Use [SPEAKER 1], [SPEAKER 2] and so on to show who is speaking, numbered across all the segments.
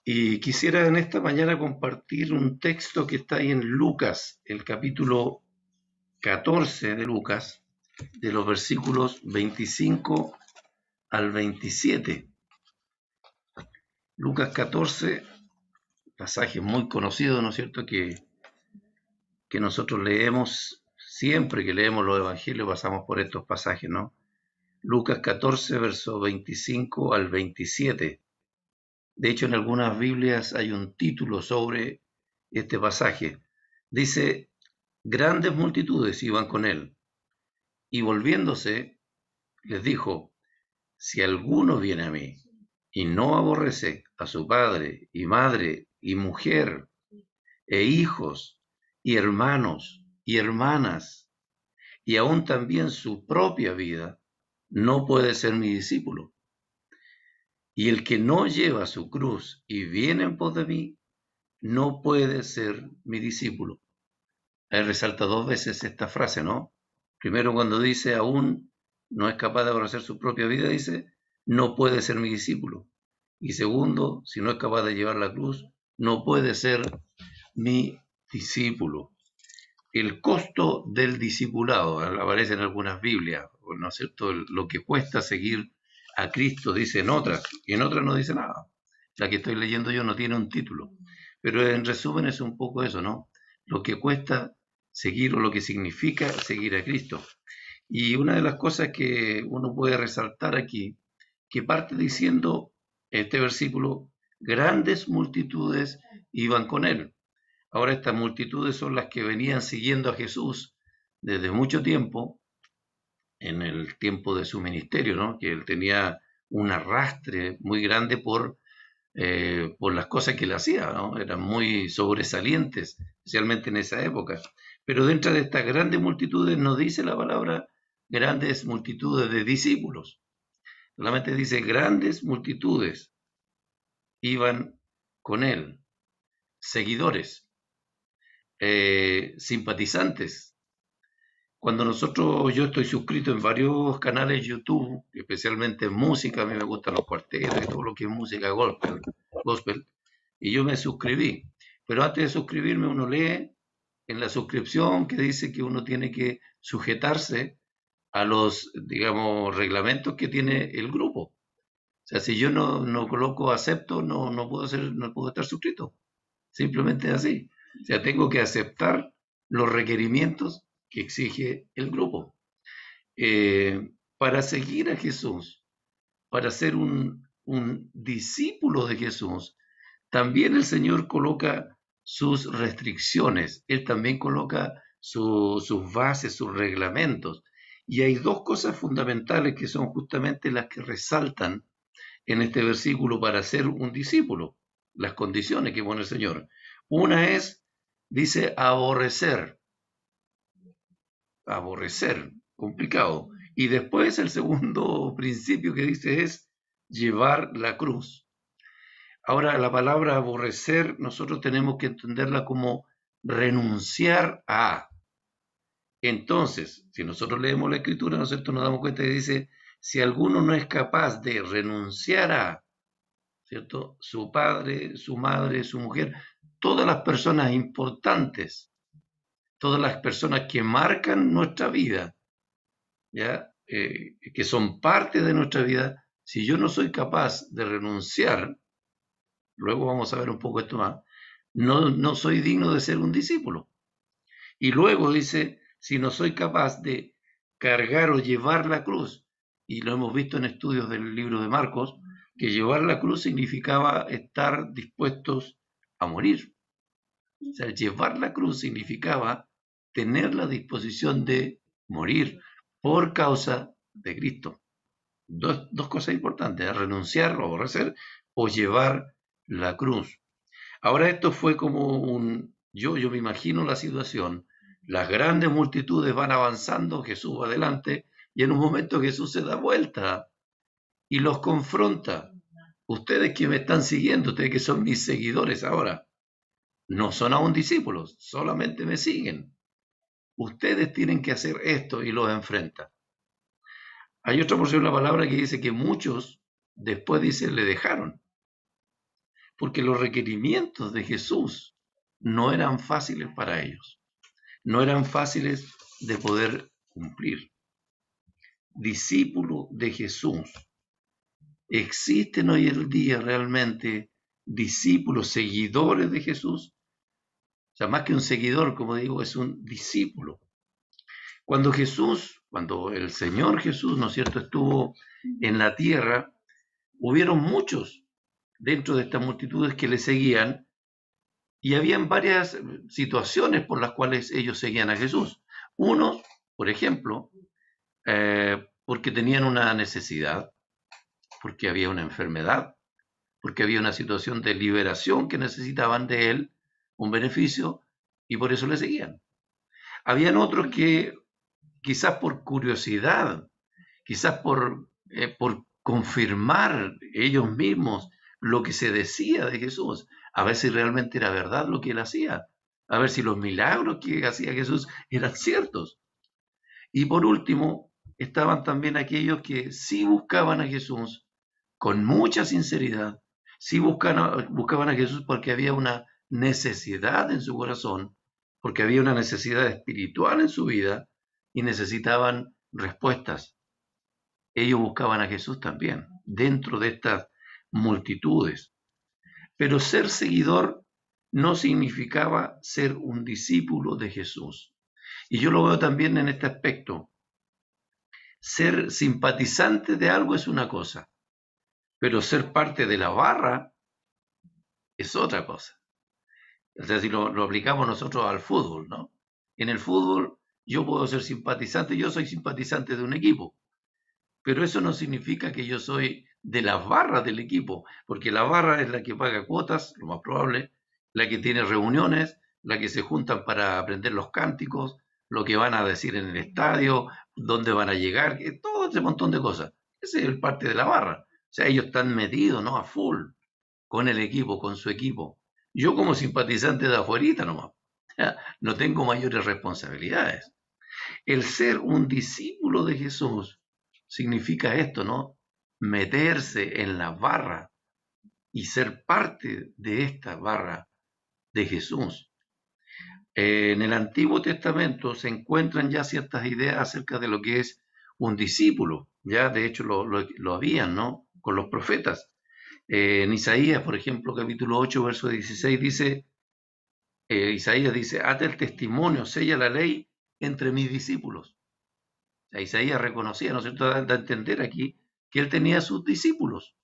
[SPEAKER 1] Y quisiera en esta mañana compartir un texto que está ahí en Lucas, el capítulo 14 de Lucas, de los versículos 25 al 27. Lucas 14, pasaje muy conocido, ¿no es cierto?, que nosotros leemos, siempre que leemos los evangelios pasamos por estos pasajes, ¿no? Lucas 14, versos 25 al 27. De hecho, en algunas Biblias hay un título sobre este pasaje. Dice: grandes multitudes iban con él, y volviéndose les dijo: si alguno viene a mí y no aborrece a su padre y madre y mujer e hijos y hermanos y hermanas y aún también su propia vida, no puede ser mi discípulo. Y el que no lleva su cruz y viene en pos de mí, no puede ser mi discípulo. Él resalta dos veces esta frase, ¿no? Primero, cuando dice aún no es capaz de aborrecer su propia vida, dice no puede ser mi discípulo. Y segundo, si no es capaz de llevar la cruz, no puede ser mi discípulo. El costo del discipulado aparece en algunas Biblias, ¿no es cierto? Lo que cuesta seguir a Cristo dice en otras, y en otras no dice nada. La que estoy leyendo yo no tiene un título, pero en resumen es un poco eso, ¿no? Lo que cuesta seguir o lo que significa seguir a Cristo. Y una de las cosas que uno puede resaltar aquí, que parte diciendo este versículo: grandes multitudes iban con él. Ahora estas multitudes son las que venían siguiendo a Jesús desde mucho tiempo, en el tiempo de su ministerio, ¿no? Que él tenía un arrastre muy grande por las cosas que él hacía, ¿no? Eran muy sobresalientes, especialmente en esa época. Pero dentro de estas grandes multitudes no dice la palabra grandes multitudes de discípulos, solamente dice grandes multitudes iban con él, seguidores, simpatizantes. Cuando yo estoy suscrito en varios canales de YouTube, especialmente en música, a mí me gustan los cuartetos y todo lo que es música gospel, y yo me suscribí. Pero antes de suscribirme uno lee en la suscripción que dice que uno tiene que sujetarse a los, digamos, reglamentos que tiene el grupo. O sea, si yo no coloco acepto, no puedo estar suscrito. Simplemente es así. O sea, tengo que aceptar los requerimientos que exige el grupo. Para seguir a Jesús, para ser un discípulo de Jesús, también el Señor coloca sus restricciones, Él también coloca sus bases, sus reglamentos. Y hay dos cosas fundamentales que son justamente las que resaltan en este versículo para ser un discípulo, las condiciones que pone el Señor. Una es, dice, aborrecer, complicado. Y después el segundo principio que dice es llevar la cruz. Ahora, la palabra aborrecer nosotros tenemos que entenderla como renunciar a. Entonces, si nosotros leemos la Escritura, ¿no es cierto?, nos damos cuenta que dice: si alguno no es capaz de renunciar a, ¿cierto?, su padre, su madre, su mujer, todas las personas importantes, todas las personas que marcan nuestra vida, ¿ya? Que son parte de nuestra vida, si yo no soy capaz de renunciar, luego vamos a ver un poco esto más, no soy digno de ser un discípulo. Y luego dice: si no soy capaz de cargar o llevar la cruz, y lo hemos visto en estudios del libro de Marcos, que llevar la cruz significaba estar dispuestos a morir. O sea, llevar la cruz significaba tener la disposición de morir por causa de Cristo. Dos cosas importantes: renunciar o aborrecer, o llevar la cruz. Ahora esto fue como yo me imagino la situación: las grandes multitudes van avanzando, Jesús va adelante, y en un momento Jesús se da vuelta y los confronta. Ustedes que me están siguiendo, ustedes que son mis seguidores ahora, no son aún discípulos, solamente me siguen. Ustedes tienen que hacer esto, y los enfrenta. Hay otra porción de la palabra que dice que muchos, después dice, le dejaron. porque los requerimientos de Jesús no eran fáciles para ellos, no eran fáciles de poder cumplir. Discípulo de Jesús. ¿Existen hoy en día realmente discípulos, seguidores de Jesús? O sea, más que un seguidor, como digo, es un discípulo. Cuando el Señor Jesús, ¿no es cierto?, estuvo en la tierra, hubieron muchos dentro de estas multitudes que le seguían y habían varias situaciones por las cuales ellos seguían a Jesús. Unos, por ejemplo, porque tenían una necesidad, porque había una enfermedad, porque había una situación de liberación que necesitaban de él, un beneficio, y por eso le seguían. Habían otros que quizás por curiosidad, quizás por confirmar ellos mismos lo que se decía de Jesús, a ver si realmente era verdad lo que él hacía, a ver si los milagros que hacía Jesús eran ciertos. Y por último, estaban también aquellos que sí buscaban a Jesús con mucha sinceridad, sí buscaban a Jesús porque había una necesidad en su corazón, porque había una necesidad espiritual en su vida y necesitaban respuestas. Ellos buscaban a Jesús también, dentro de estas multitudes. Pero ser seguidor no significaba ser un discípulo de Jesús. Y yo lo veo también en este aspecto. Ser simpatizante de algo es una cosa, pero ser parte de la barra es otra cosa. O sea, si lo aplicamos nosotros al fútbol, ¿no? En el fútbol yo puedo ser simpatizante, yo soy simpatizante de un equipo, pero eso no significa que yo soy de las barras del equipo, porque la barra es la que paga cuotas, lo más probable, la que tiene reuniones, la que se juntan para aprender los cánticos, lo que van a decir en el estadio, dónde van a llegar, todo ese montón de cosas. Ese es el parte de la barra. O sea, ellos están metidos, ¿no? A full con el equipo, con su equipo. Yo como simpatizante de afuerita nomás, no tengo mayores responsabilidades. El ser un discípulo de Jesús significa esto, ¿no? Meterse en la barra y ser parte de esta barra de Jesús. En el Antiguo Testamento se encuentran ya ciertas ideas acerca de lo que es un discípulo. Ya de hecho lo habían, ¿no? Con los profetas. En Isaías, por ejemplo, capítulo 8, verso 16, dice, Isaías dice, ata el testimonio, sella la ley entre mis discípulos. O sea, Isaías reconocía, ¿no es cierto?, da a entender aquí que él tenía sus discípulos.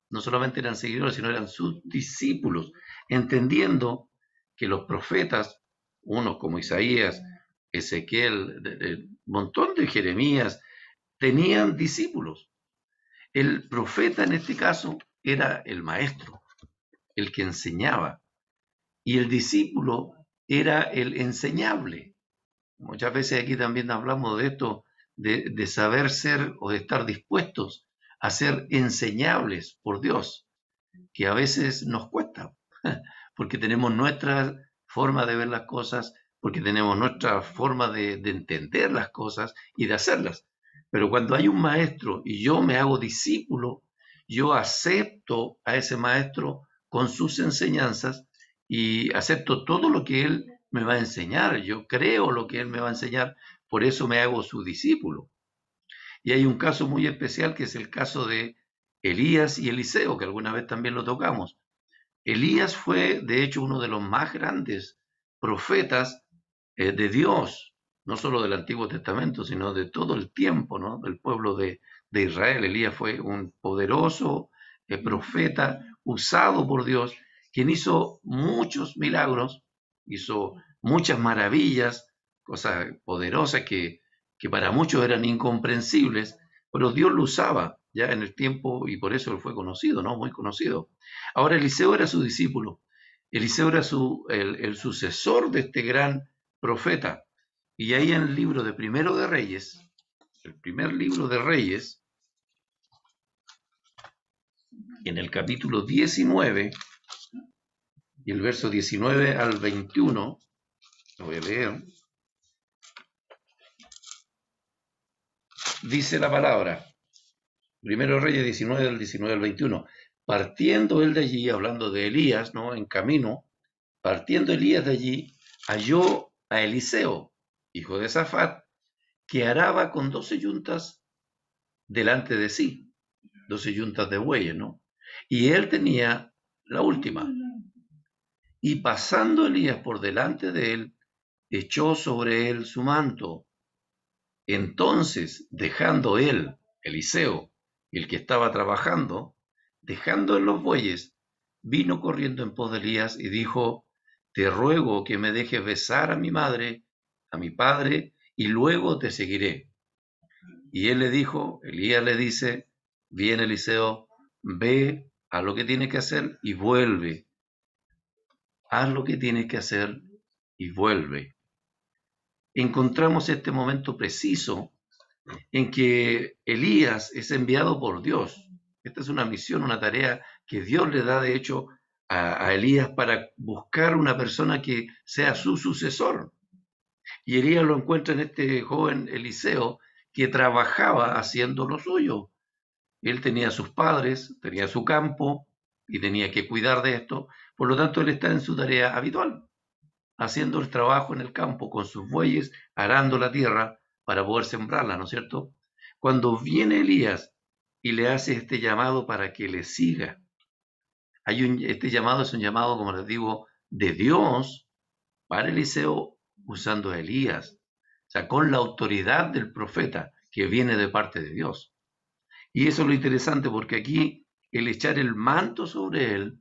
[SPEAKER 1] No solamente eran seguidores, sino eran sus discípulos, entendiendo que los profetas, unos como Isaías, Ezequiel, un montón de Jeremías, tenían discípulos. El profeta en este caso era el maestro, el que enseñaba, y el discípulo era el enseñable. Muchas veces aquí también hablamos de esto, de saber ser o de estar dispuestos a ser enseñables por Dios, que a veces nos cuesta, porque tenemos nuestra forma de ver las cosas, porque tenemos nuestra forma de entender las cosas y de hacerlas. Pero cuando hay un maestro y yo me hago discípulo, yo acepto a ese maestro con sus enseñanzas y acepto todo lo que él me va a enseñar. Yo creo lo que él me va a enseñar, por eso me hago su discípulo. Y hay un caso muy especial que es el caso de Elías y Eliseo, que alguna vez también lo tocamos. Elías fue, de hecho, uno de los más grandes profetas de Dios, no solo del Antiguo Testamento, sino de todo el tiempo, ¿no? Del pueblo de Israel. Elías fue un poderoso profeta usado por Dios, quien hizo muchos milagros, hizo muchas maravillas, cosas poderosas que para muchos eran incomprensibles, pero Dios lo usaba ya en el tiempo y por eso él fue conocido, ¿no? Muy conocido. Ahora Eliseo era su discípulo, Eliseo era el sucesor de este gran profeta. Y ahí en el libro de Primero de Reyes, el primer libro de Reyes, en el capítulo 19, y el verso 19 al 21, lo voy a leer, dice la palabra, Primero Reyes 19 del 19 al 21. Partiendo él de allí, hablando de Elías, ¿no? En camino, partiendo Elías de allí, halló a Eliseo, hijo de Safat, que araba con 12 yuntas delante de sí, 12 yuntas de bueyes, ¿no? Y él tenía la última. Y pasando Elías por delante de él, echó sobre él su manto. Entonces, dejando él, Eliseo, el que estaba trabajando, dejando en los bueyes, vino corriendo en pos de Elías y dijo: Te ruego que me dejes besar a mi madre, a mi padre, y luego te seguiré. Y él le dijo, Elías le dice: Bien, Eliseo, ve a lo que tienes que hacer y vuelve. Haz lo que tienes que hacer y vuelve. Encontramos este momento preciso en que Elías es enviado por Dios. Esta es una misión, una tarea que Dios le da, de hecho, a Elías para buscar una persona que sea su sucesor. Y Elías lo encuentra en este joven Eliseo que trabajaba haciendo lo suyo. Él tenía sus padres, tenía su campo y tenía que cuidar de esto. Por lo tanto, él está en su tarea habitual, haciendo el trabajo en el campo con sus bueyes, arando la tierra para poder sembrarla, ¿no es cierto? Cuando viene Elías y le hace este llamado para que le siga, este llamado es un llamado, como les digo, de Dios para Eliseo usando a Elías, o sea, con la autoridad del profeta que viene de parte de Dios. Y eso es lo interesante, porque aquí el echar el manto sobre él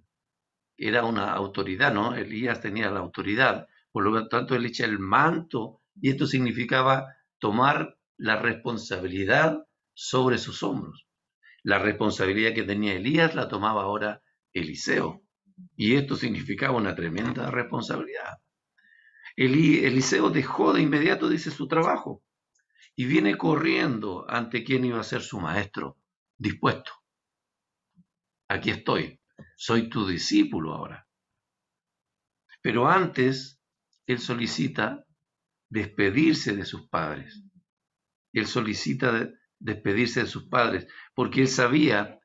[SPEAKER 1] era una autoridad, ¿no? Elías tenía la autoridad, por lo tanto él echa el manto y esto significaba tomar la responsabilidad sobre sus hombros. La responsabilidad que tenía Elías la tomaba ahora Eliseo y esto significaba una tremenda responsabilidad. Eliseo dejó de inmediato, dice, su trabajo y viene corriendo ante quien iba a ser su maestro, dispuesto. Aquí estoy, soy tu discípulo ahora. Pero antes, él solicita despedirse de sus padres. Él solicita despedirse de sus padres, porque él sabía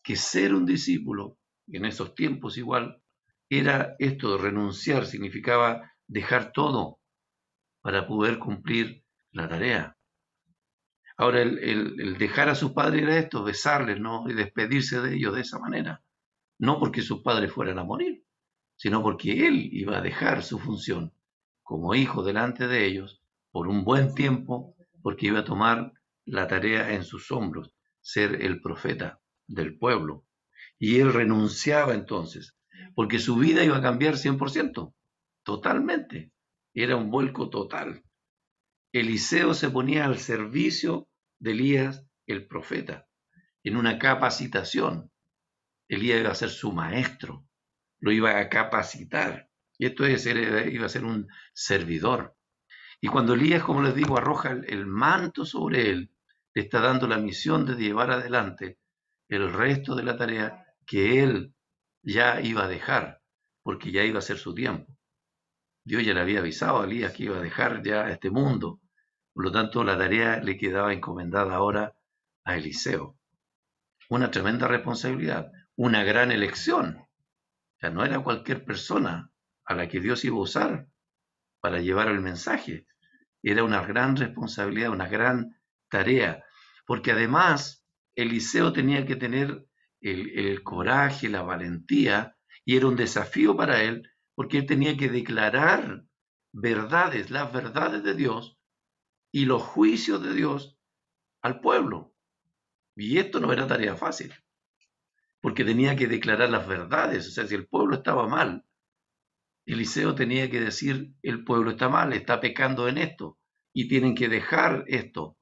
[SPEAKER 1] que ser un discípulo, en esos tiempos igual, era esto de renunciar, significaba dejar todo para poder cumplir la tarea. Ahora, el dejar a sus padres era esto, besarles, ¿no? Y despedirse de ellos de esa manera. No porque sus padres fueran a morir, sino porque él iba a dejar su función como hijo delante de ellos por un buen tiempo, porque iba a tomar la tarea en sus hombros, ser el profeta del pueblo. Y él renunciaba entonces, porque su vida iba a cambiar 100%, totalmente. Era un vuelco total. Eliseo se ponía al servicio de Elías, el profeta, en una capacitación. Elías iba a ser su maestro, lo iba a capacitar. Y esto iba a ser un servidor. Y cuando Elías, como les digo, arroja el manto sobre él, le está dando la misión de llevar adelante el resto de la tarea que él ya iba a dejar, porque ya iba a ser su tiempo. Dios ya le había avisado a Elías que iba a dejar ya este mundo. Por lo tanto, la tarea le quedaba encomendada ahora a Eliseo. Una tremenda responsabilidad, una gran elección. O sea, no era cualquier persona a la que Dios iba a usar para llevar el mensaje. Era una gran responsabilidad, una gran tarea, porque además Eliseo tenía que tener el coraje, la valentía, y era un desafío para él, porque él tenía que declarar verdades, las verdades de Dios y los juicios de Dios al pueblo. Y esto no era tarea fácil, porque tenía que declarar las verdades, o sea, si el pueblo estaba mal, Eliseo tenía que decir, el pueblo está mal, está pecando en esto, y tienen que dejar esto.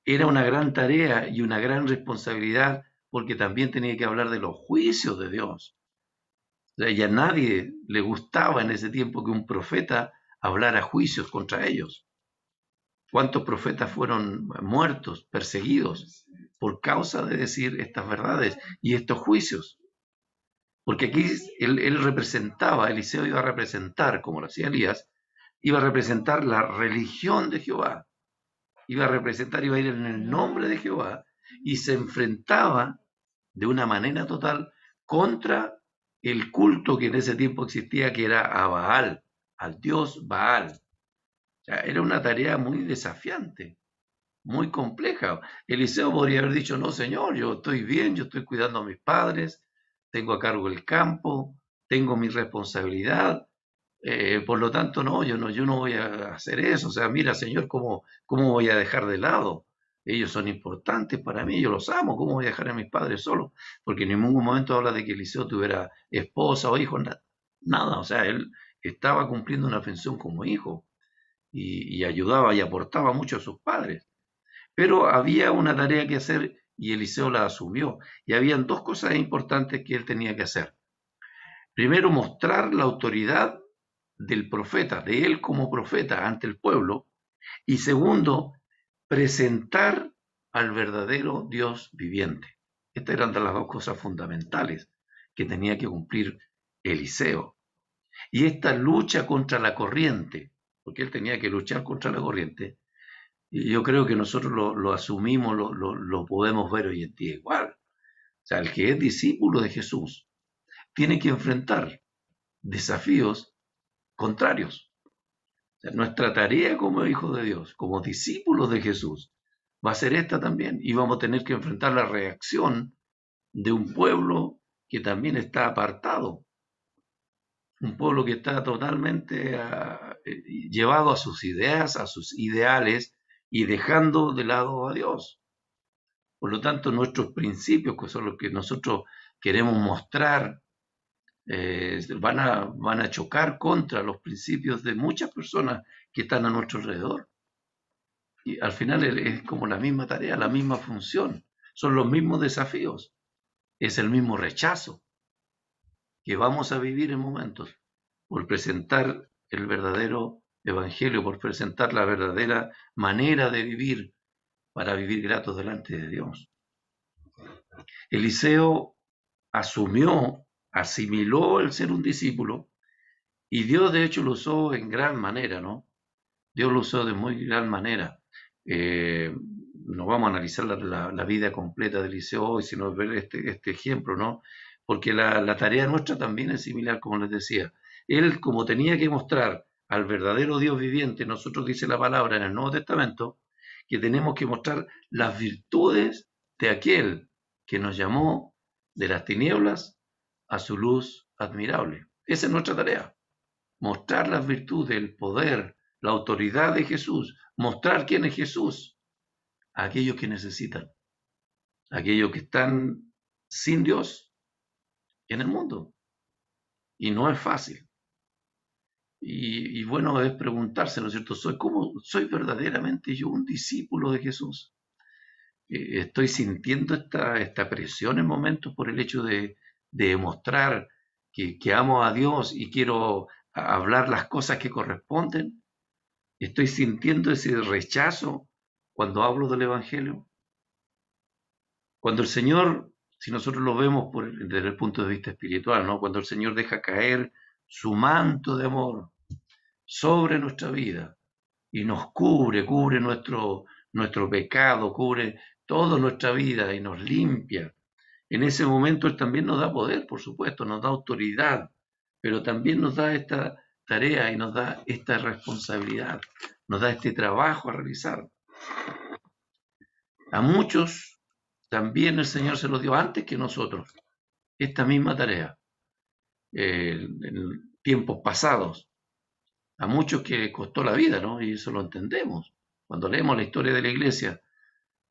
[SPEAKER 1] Era una gran tarea y una gran responsabilidad, porque también tenía que hablar de los juicios de Dios. O sea, y a nadie le gustaba en ese tiempo que un profeta hablara juicios contra ellos. ¿Cuántos profetas fueron muertos, perseguidos, por causa de decir estas verdades y estos juicios? Porque aquí él representaba, Eliseo iba a representar, como lo hacía Elías, iba a representar la religión de Jehová, iba a representar, iba a ir en el nombre de Jehová, y se enfrentaba de una manera total contra el culto que en ese tiempo existía, que era a Baal, al dios Baal. O sea, era una tarea muy desafiante, muy compleja. Eliseo podría haber dicho, no, señor, yo estoy bien, yo estoy cuidando a mis padres, tengo a cargo el campo, tengo mi responsabilidad, por lo tanto, no, yo no voy a hacer eso. O sea, mira, señor, ¿cómo voy a dejar de lado? Ellos son importantes para mí, yo los amo, ¿cómo voy a dejar a mis padres solos? Porque en ningún momento habla de que Eliseo tuviera esposa o hijos, nada, o sea, él estaba cumpliendo una función como hijo y ayudaba y aportaba mucho a sus padres. Pero había una tarea que hacer y Eliseo la asumió. Y habían dos cosas importantes que él tenía que hacer. Primero, mostrar la autoridad del profeta, de él como profeta ante el pueblo. Y segundo, presentar al verdadero Dios viviente. Estas eran las dos cosas fundamentales que tenía que cumplir Eliseo. Y esta lucha contra la corriente, porque él tenía que luchar contra la corriente, y yo creo que nosotros lo asumimos, lo podemos ver hoy en día igual. O sea, el que es discípulo de Jesús tiene que enfrentar desafíos contrarios. O sea, nuestra tarea como hijos de Dios, como discípulos de Jesús, va a ser esta también. Y vamos a tener que enfrentar la reacción de un pueblo que también está apartado. Un pueblo que está totalmente llevado a sus ideas, a sus ideales y dejando de lado a Dios. Por lo tanto, nuestros principios, que son los que nosotros queremos mostrar, van a chocar contra los principios de muchas personas que están a nuestro alrededor. Y al final es como la misma tarea, la misma función, son los mismos desafíos, es el mismo rechazo que vamos a vivir en momentos por presentar el verdadero evangelio, por presentar la verdadera manera de vivir para vivir gratos delante de Dios. Eliseo asumió, asimiló el ser un discípulo y Dios de hecho lo usó en gran manera, ¿no? Dios lo usó de muy gran manera. No vamos a analizar la vida completa de Eliseo hoy, sino ver este ejemplo, ¿no? Porque la tarea nuestra también es similar, como les decía. Él, como tenía que mostrar al verdadero Dios viviente, nosotros dice la palabra en el Nuevo Testamento, que tenemos que mostrar las virtudes de aquel que nos llamó de las tinieblas a su luz admirable. Esa es nuestra tarea, mostrar las virtudes, el poder, la autoridad de Jesús, mostrar quién es Jesús a aquellos que necesitan, a aquellos que están sin Dios en el mundo. Y no es fácil. Y bueno, es preguntarse, ¿no es cierto? ¿Soy verdaderamente yo un discípulo de Jesús? Estoy sintiendo esta presión en momentos por el hecho de demostrar que amo a Dios y quiero hablar las cosas que corresponden. Estoy sintiendo ese rechazo cuando hablo del Evangelio. Cuando el Señor, si nosotros lo vemos desde el punto de vista espiritual, ¿no? Cuando el Señor deja caer su manto de amor sobre nuestra vida y nos cubre nuestro pecado, cubre toda nuestra vida y nos limpia. En ese momento Él también nos da poder, por supuesto, nos da autoridad, pero también nos da esta tarea y nos da esta responsabilidad, nos da este trabajo a realizar. A muchos también el Señor se lo dio antes que nosotros, esta misma tarea, en tiempos pasados. A muchos que costó la vida, ¿no? Y eso lo entendemos. Cuando leemos la historia de la iglesia,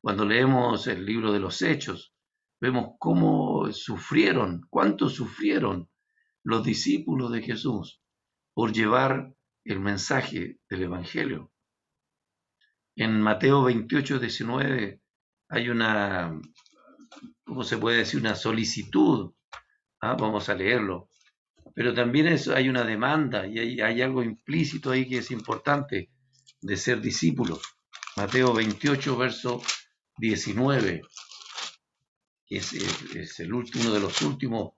[SPEAKER 1] cuando leemos el libro de los Hechos, vemos cómo sufrieron, cuánto sufrieron los discípulos de Jesús por llevar el mensaje del Evangelio. En Mateo 28, 19 hay una, ¿cómo se puede decir? Una solicitud. Vamos a leerlo. Pero también hay una demanda y hay algo implícito ahí que es importante de ser discípulos. Mateo 28, verso 19, que es uno de los últimos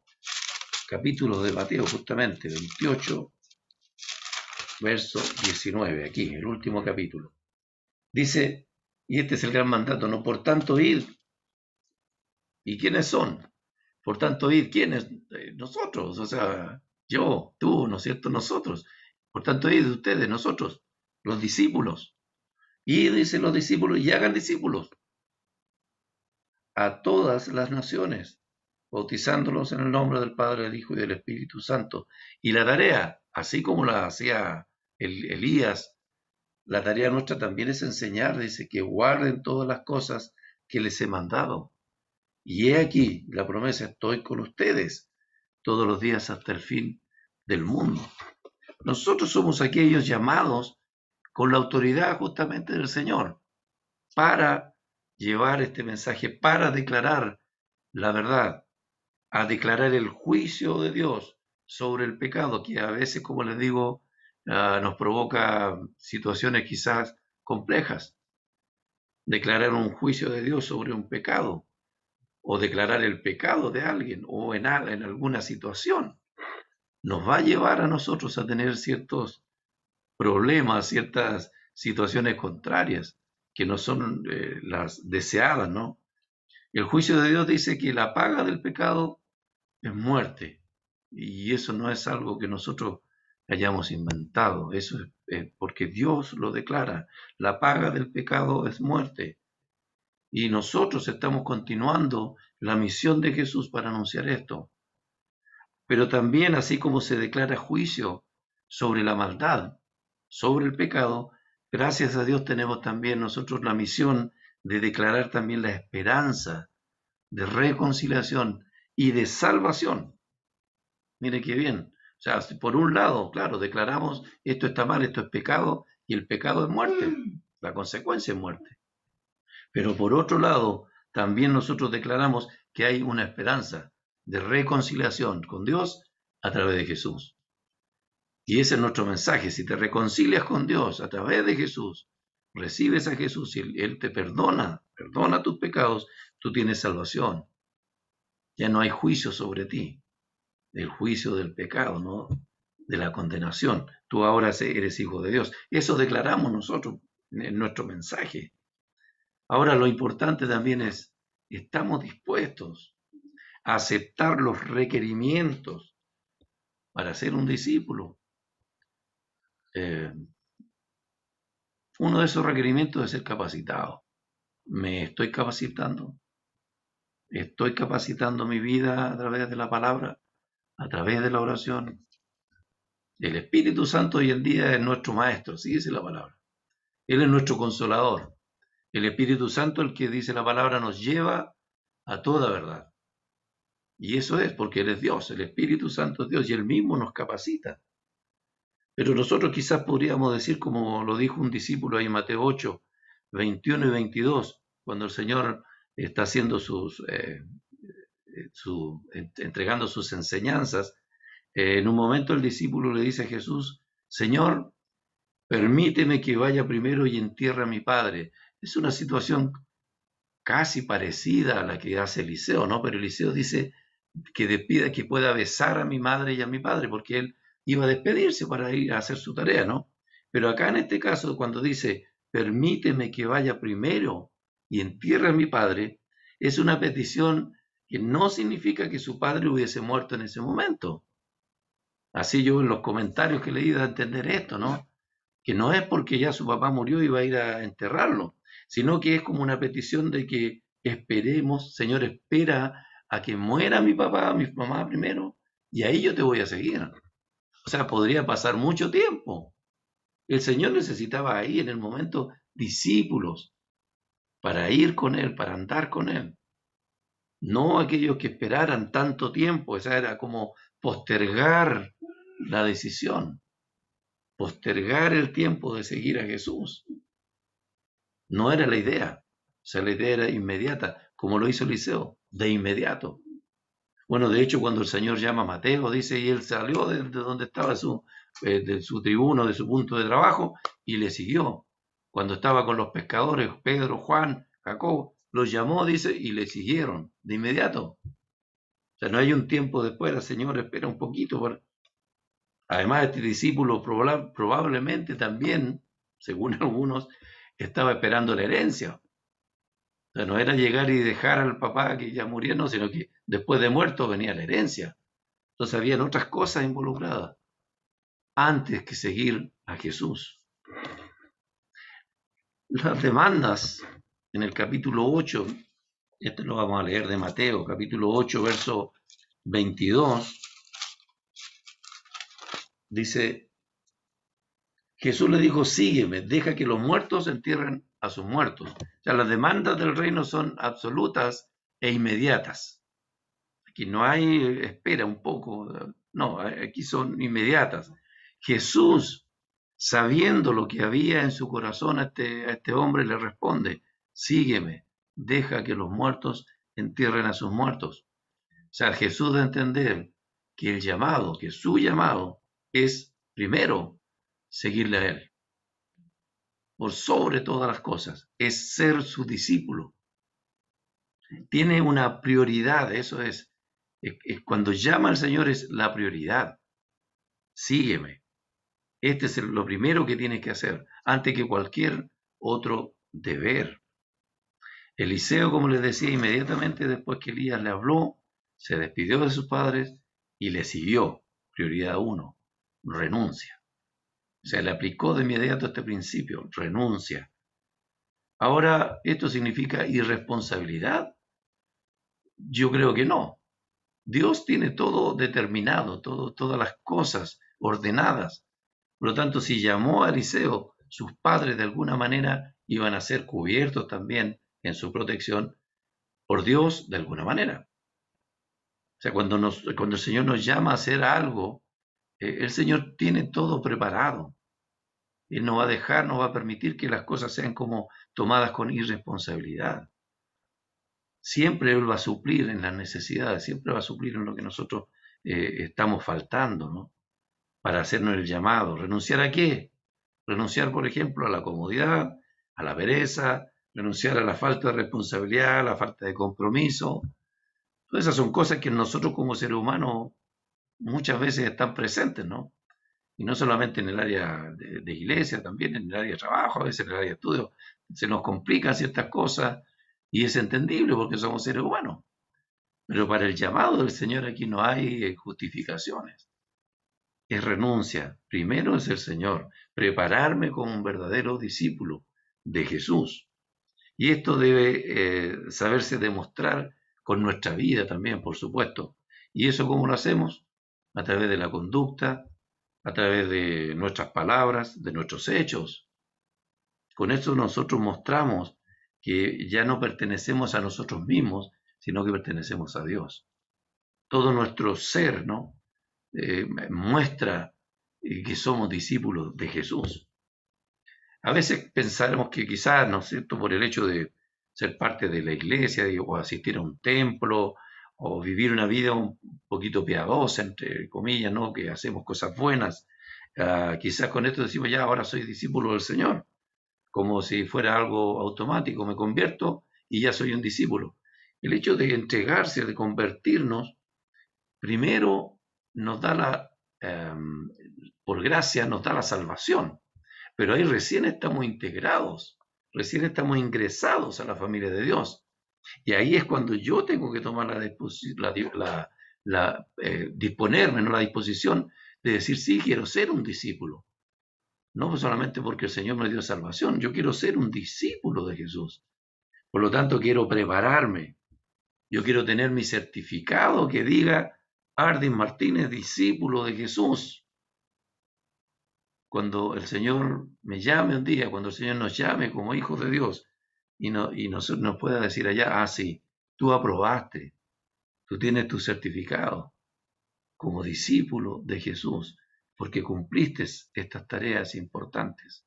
[SPEAKER 1] capítulos de Mateo, justamente, 28, verso 19, aquí, el último capítulo. Dice, y este es el gran mandato, no por tanto id. ¿Y quiénes son? Por tanto, id, ¿quiénes? Nosotros, o sea, yo, tú, ¿no es cierto? Nosotros. Por tanto, id ustedes, nosotros, los discípulos. Y dicen los discípulos, y hagan discípulos a todas las naciones, bautizándolos en el nombre del Padre, del Hijo y del Espíritu Santo. Y la tarea, así como la hacía Elías, la tarea nuestra también es enseñar, dice, que guarden todas las cosas que les he mandado. Y he aquí la promesa, estoy con ustedes todos los días hasta el fin del mundo. Nosotros somos aquellos llamados con la autoridad justamente del Señor para llevar este mensaje, para declarar la verdad, a declarar el juicio de Dios sobre el pecado, que a veces, como les digo, nos provoca situaciones quizás complejas. Declarar un juicio de Dios sobre un pecado, o declarar el pecado de alguien, o en alguna situación, nos va a llevar a nosotros a tener ciertos problemas, ciertas situaciones contrarias, que no son las deseadas, ¿no? El juicio de Dios dice que la paga del pecado es muerte. Y eso no es algo que nosotros hayamos inventado, eso es porque Dios lo declara. La paga del pecado es muerte. Y nosotros estamos continuando la misión de Jesús para anunciar esto. Pero también, así como se declara juicio sobre la maldad, sobre el pecado, gracias a Dios tenemos también nosotros la misión de declarar también la esperanza de reconciliación y de salvación. Mire qué bien. O sea, por un lado, claro, declaramos esto está mal, esto es pecado, y el pecado es muerte. La consecuencia es muerte. Pero por otro lado, también nosotros declaramos que hay una esperanza de reconciliación con Dios a través de Jesús. Y ese es nuestro mensaje. Si te reconcilias con Dios a través de Jesús, recibes a Jesús y Él te perdona tus pecados, tú tienes salvación. Ya no hay juicio sobre ti, el juicio del pecado, ¿no? De la condenación. Tú ahora eres hijo de Dios. Eso declaramos nosotros en nuestro mensaje. Ahora lo importante también es, ¿estamos dispuestos a aceptar los requerimientos para ser un discípulo? Uno de esos requerimientos es ser capacitado. ¿Me estoy capacitando mi vida a través de la palabra, a través de la oración? El Espíritu Santo hoy en día es nuestro maestro, sí dice la palabra. Él es nuestro consolador. El Espíritu Santo, el que dice la palabra, nos lleva a toda verdad. Y eso es porque Él es Dios, el Espíritu Santo es Dios y Él mismo nos capacita. Pero nosotros quizás podríamos decir, como lo dijo un discípulo ahí en Mateo 8, 21 y 22, cuando el Señor está haciendo entregando sus enseñanzas, en un momento el discípulo le dice a Jesús, Señor, permíteme que vaya primero y entierre a mi padre. Es una situación casi parecida a la que hace Eliseo, ¿no? Pero Eliseo dice que le pida que pueda besar a mi madre y a mi padre, porque él iba a despedirse para ir a hacer su tarea, ¿no? Pero acá en este caso, cuando dice, permíteme que vaya primero y entierre a mi padre, es una petición que no significa que su padre hubiese muerto en ese momento. Así yo en los comentarios que he leído a entender esto, ¿no? Que no es porque ya su papá murió y va a ir a enterrarlo, sino que es como una petición de que esperemos, Señor, espera a que muera mi papá, mi mamá primero, y ahí yo te voy a seguir. O sea, podría pasar mucho tiempo. El Señor necesitaba ahí en el momento discípulos para ir con Él, para andar con Él. No aquellos que esperaran tanto tiempo, esa era como postergar la decisión, postergar el tiempo de seguir a Jesús. No era la idea. O sea, la idea era inmediata, como lo hizo Eliseo, de inmediato. Bueno, de hecho, cuando el Señor llama a Mateo, dice, y él salió de donde estaba de su tribuno, de su punto de trabajo, y le siguió. Cuando estaba con los pescadores, Pedro, Juan, Jacob, los llamó, dice, y le siguieron de inmediato. O sea, no hay un tiempo después, el Señor espera un poquito. Además, este discípulo probablemente también, según algunos, estaba esperando la herencia. O sea, no era llegar y dejar al papá que ya murió, no, sino que después de muerto venía la herencia. Entonces habían otras cosas involucradas antes que seguir a Jesús. Las demandas en el capítulo 8, esto lo vamos a leer de Mateo, capítulo 8, verso 22, dice, Jesús le dijo, sígueme, deja que los muertos entierren a sus muertos. O sea, las demandas del reino son absolutas e inmediatas. Aquí no hay espera un poco, no, aquí son inmediatas. Jesús, sabiendo lo que había en su corazón a este hombre, le responde, sígueme, deja que los muertos entierren a sus muertos. O sea, Jesús da a entender que el llamado, que su llamado es primero seguirle a Él, por sobre todas las cosas, es ser su discípulo. Tiene una prioridad, eso es cuando llama al Señor es la prioridad. Sígueme. Este es lo primero que tienes que hacer, antes que cualquier otro deber. Eliseo, como les decía, inmediatamente después que Elías le habló, se despidió de sus padres y le siguió. Prioridad 1, renuncia. O sea, le aplicó de inmediato este principio, renuncia. Ahora, ¿esto significa irresponsabilidad? Yo creo que no. Dios tiene todo determinado, todas las cosas ordenadas. Por lo tanto, si llamó a Eliseo, sus padres de alguna manera iban a ser cubiertos también en su protección por Dios de alguna manera. O sea, cuando el Señor nos llama a hacer algo, el Señor tiene todo preparado. Él no va a dejar, no va a permitir que las cosas sean como tomadas con irresponsabilidad. Siempre Él va a suplir en las necesidades, siempre va a suplir en lo que nosotros estamos faltando, ¿no? Para hacernos el llamado. ¿Renunciar a qué? Renunciar, por ejemplo, a la comodidad, a la pereza, renunciar a la falta de responsabilidad, a la falta de compromiso. Todas esas son cosas que nosotros como seres humanos muchas veces están presentes, ¿no? Y no solamente en el área de iglesia, también en el área de trabajo, a veces en el área de estudio. Se nos complican ciertas cosas y es entendible porque somos seres humanos. Pero para el llamado del Señor aquí no hay justificaciones. Es renuncia. Primero es el Señor. Prepararme como un verdadero discípulo de Jesús. Y esto debe saberse demostrar con nuestra vida también, por supuesto. ¿Y eso cómo lo hacemos? A través de la conducta, a través de nuestras palabras, de nuestros hechos. Con eso nosotros mostramos que ya no pertenecemos a nosotros mismos, sino que pertenecemos a Dios. Todo nuestro ser, ¿no? Muestra que somos discípulos de Jesús. A veces pensaremos que quizás, ¿no es cierto?, por el hecho de ser parte de la iglesia o asistir a un templo o vivir una vida un poquito piadosa, entre comillas, ¿no?, que hacemos cosas buenas, quizás con esto decimos, ya, ahora soy discípulo del Señor, como si fuera algo automático, me convierto y ya soy un discípulo. El hecho de entregarse, de convertirnos, primero nos da por gracia, nos da la salvación, pero ahí recién estamos integrados, recién estamos ingresados a la familia de Dios. Y ahí es cuando yo tengo que tomar disponerme, ¿no?, la disposición de decir, sí, quiero ser un discípulo. No solamente porque el Señor me dio salvación, yo quiero ser un discípulo de Jesús. Por lo tanto, quiero prepararme. Yo quiero tener mi certificado que diga Ardin Martínez, discípulo de Jesús. Cuando el Señor me llame un día, cuando el Señor nos llame como hijos de Dios y nos pueda decir allá, ah, sí, tú aprobaste, tú tienes tu certificado como discípulo de Jesús, porque cumpliste estas tareas importantes,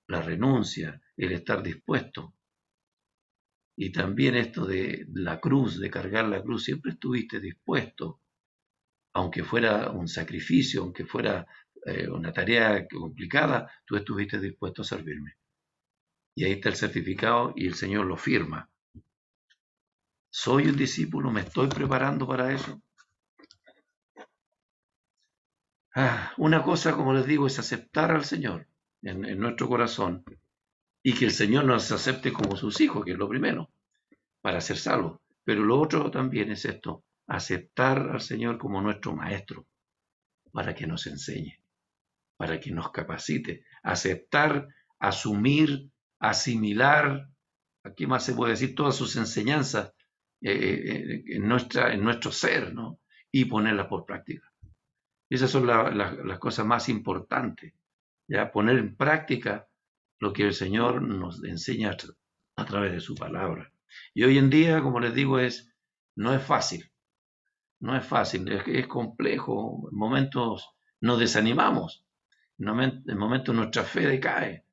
[SPEAKER 1] la renuncia, el estar dispuesto. Y también esto de la cruz, de cargar la cruz, siempre estuviste dispuesto, aunque fuera un sacrificio, aunque fuera una tarea complicada, tú estuviste dispuesto a servirme. Y ahí está el certificado y el Señor lo firma. ¿Soy un discípulo? ¿Me estoy preparando para eso? Una cosa, como les digo, es aceptar al Señor en nuestro corazón y que el Señor nos acepte como sus hijos, que es lo primero, para ser salvos. Pero lo otro también es esto, aceptar al Señor como nuestro maestro, para que nos enseñe, para que nos capacite, aceptar, asumir, asimilar, ¿qué más se puede decir? Todas sus enseñanzas en nuestro ser, ¿no? Y ponerlas por práctica. Esas son las cosas más importantes, ¿ya? Poner en práctica lo que el Señor nos enseña a través de su palabra. Y hoy en día, como les digo, no es fácil, no es fácil, es complejo. En momentos nos desanimamos, en momentos nuestra fe decae,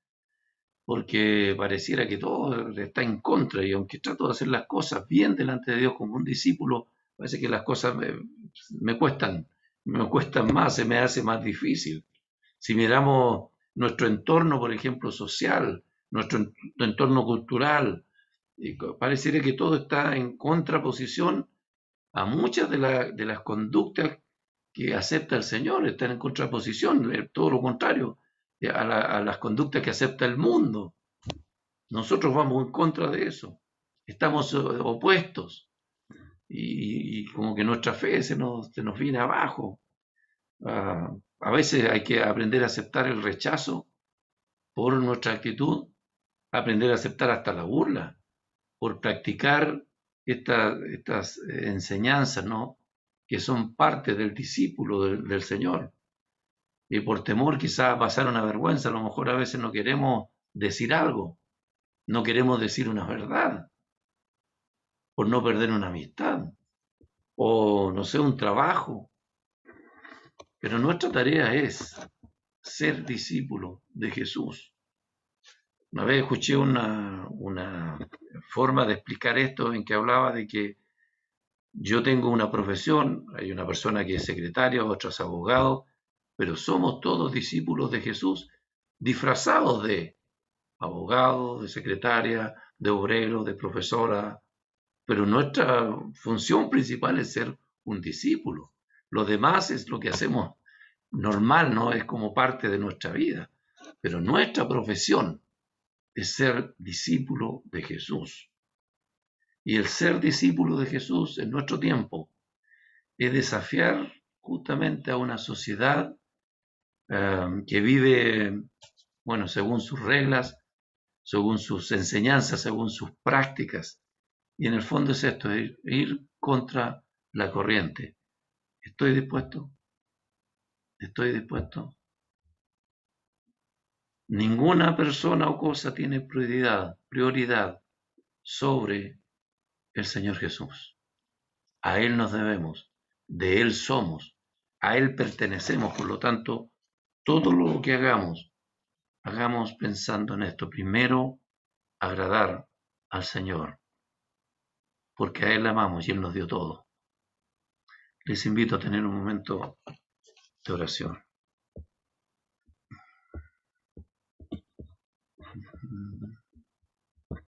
[SPEAKER 1] porque pareciera que todo está en contra, y aunque trato de hacer las cosas bien delante de Dios como un discípulo, parece que las cosas me cuestan más, se me hace más difícil. Si miramos nuestro entorno, por ejemplo, social, nuestro entorno cultural, pareciera que todo está en contraposición a muchas de las conductas que acepta el Señor, están en contraposición, todo lo contrario, a las conductas que acepta el mundo. Nosotros vamos en contra de eso, estamos opuestos, y como que nuestra fe se nos viene abajo. A veces hay que aprender a aceptar el rechazo por nuestra actitud, aprender a aceptar hasta la burla, por practicar estas enseñanzas, ¿no? Que son parte del discípulo del Señor. Y por temor quizás a pasar una vergüenza, a lo mejor a veces no queremos decir algo, no queremos decir una verdad, por no perder una amistad, o no sé, un trabajo. Pero nuestra tarea es ser discípulo de Jesús. Una vez escuché una forma de explicar esto en que hablaba de que yo tengo una profesión, hay una persona que es secretaria, otro es abogado, pero somos todos discípulos de Jesús, disfrazados de abogado, de secretaria, de obrero, de profesora, pero nuestra función principal es ser un discípulo. Lo demás es lo que hacemos normal, ¿no? Es como parte de nuestra vida, pero nuestra profesión es ser discípulo de Jesús. Y el ser discípulo de Jesús en nuestro tiempo es desafiar justamente a una sociedad que vive, bueno, según sus reglas, según sus enseñanzas, según sus prácticas. Y en el fondo es esto, ir contra la corriente. ¿Estoy dispuesto? ¿Estoy dispuesto? Ninguna persona o cosa tiene prioridad sobre el Señor Jesús. A Él nos debemos, de Él somos, a Él pertenecemos. Por lo tanto, todo lo que hagamos pensando en esto. Primero, agradar al Señor, porque a Él amamos y Él nos dio todo. Les invito a tener un momento de oración.